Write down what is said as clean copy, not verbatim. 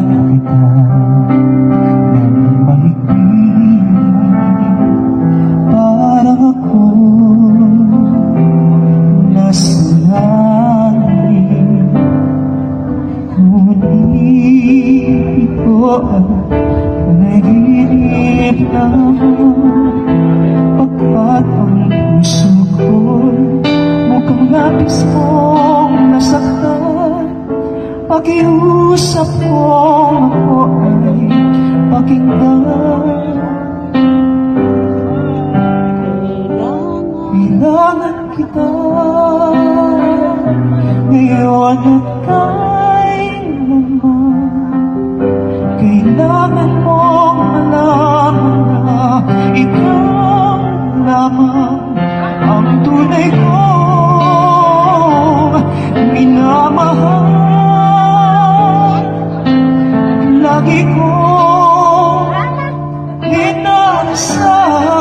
kita ng mahigpit, parang ako nasanay. Ngunit ito ang panaginip lamang, pagkat ang puso ko'y mukhang labis mong nasaktan. Pakiusap mong ako ay pakinggan. Kailangan kita ngayon at kailanman. Kailangan mong malaman na ikaw lamang ang tunay kong minamahal. Lagi kong inaasahan